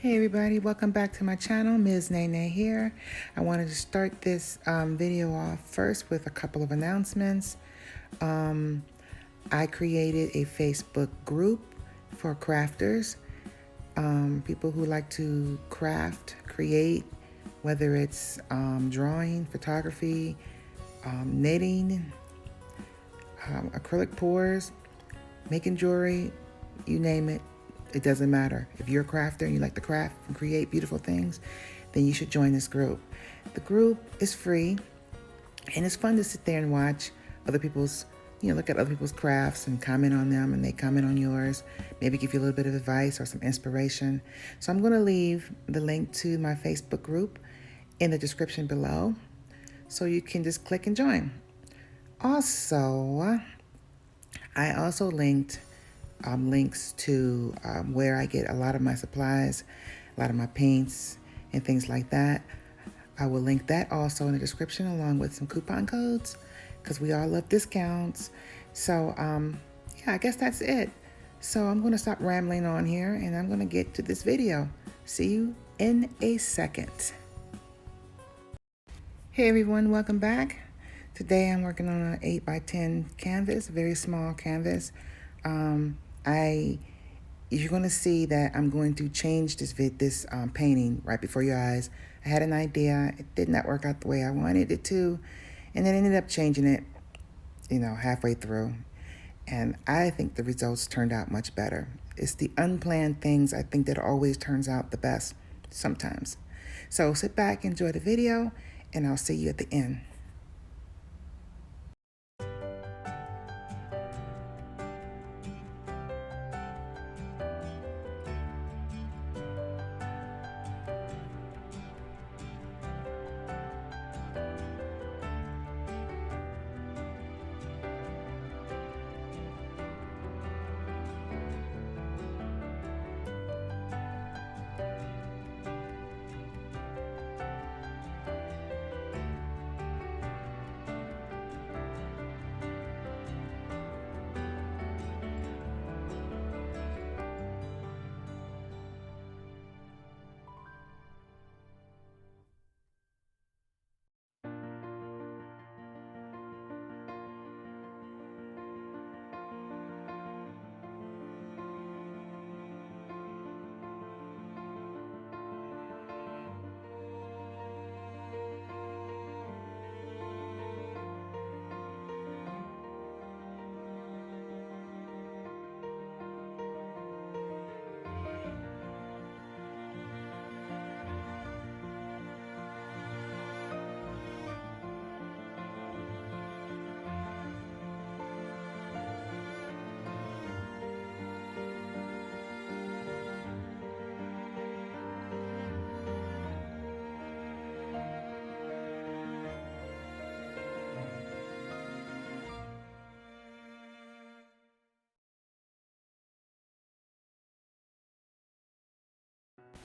Hey everybody, welcome back to my channel. Ms. Nene here. I wanted to start this video off first with a couple of announcements. I created a Facebook group for crafters, people who like to craft, create, whether it's drawing, photography, knitting, acrylic pours, making jewelry, you name it. It doesn't matter. If you're a crafter and you like to craft and create beautiful things, then you should join this group. The group is free, and it's fun to sit there and watch other people's, look at other people's crafts and comment on them, and they comment on yours, maybe give you a little bit of advice or some inspiration. So I'm going to leave the link to my Facebook group in the description below, so you can just click and join. Also, I also linked links to where I get a lot of my supplies, a lot of my paints and things like that. I will link that also in the description along with some coupon codes, because we all love discounts. So yeah, I guess that's it. So I'm going to stop rambling on here and I'm going to get to this video. See you in a second. Hey everyone, welcome back. Today I'm working on an 8x10 canvas, a very small canvas. You're going to see that I'm going to change this painting right before your eyes. I had an idea. It did not work out the way I wanted it to, and then ended up changing it, halfway through. And I think the results turned out much better. It's the unplanned things, I think, that always turns out the best sometimes. So sit back, enjoy the video, and I'll see you at the end.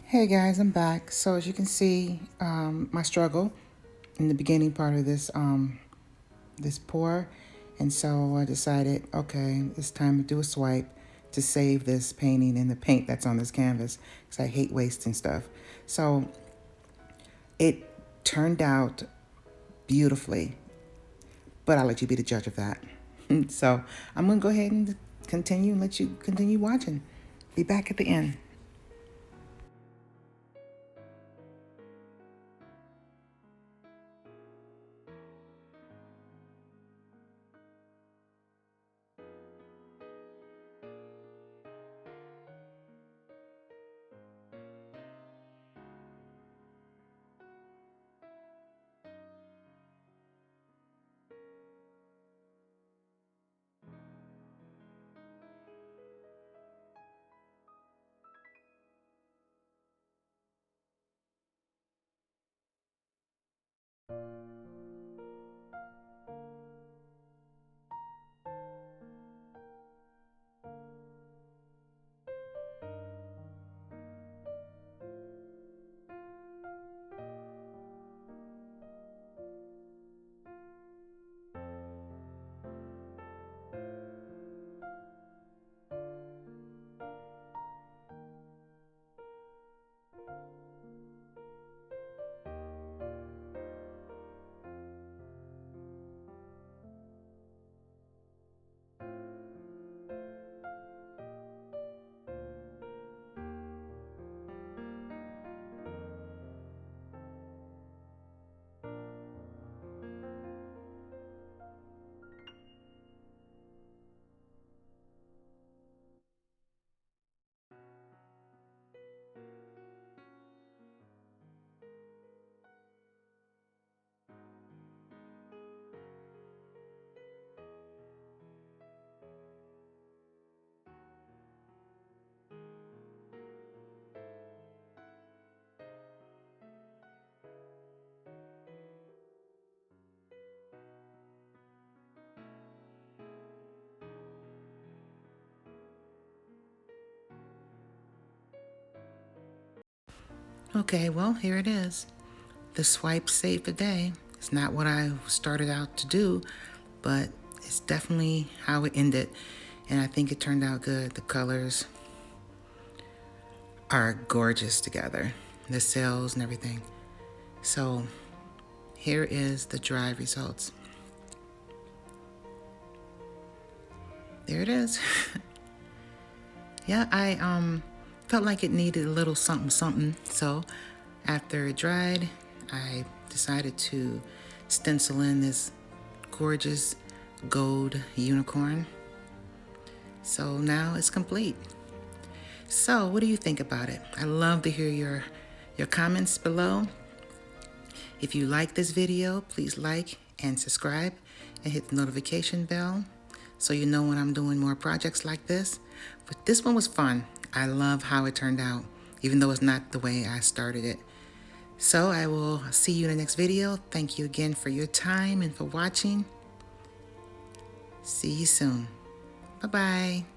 Hey guys, I'm back. So as you can see, my struggle in the beginning part of this pour, and so I decided, okay, it's time to do a swipe to save this painting and the paint that's on this canvas, because I hate wasting stuff. So it turned out beautifully, but I'll let you be the judge of that. So I'm gonna go ahead and continue and let you continue watching. Be back at the end. Okay, well, here it is. The swipe saved the day. It's not what I started out to do, but it's definitely how it ended. And I think it turned out good. The colors are gorgeous together, the cells and everything. So here is the dry results. There it is. Yeah, I felt like it needed a little something something. So after it dried, I decided to stencil in this gorgeous gold unicorn. So now it's complete. So what do you think about it? I love to hear your comments below. If you like this video, please like and subscribe and hit the notification bell so you know when I'm doing more projects like this. But this one was fun. I love how it turned out, even though it's not the way I started it. So I will see you in the next video. Thank you again for your time and for watching. See you soon. Bye-bye.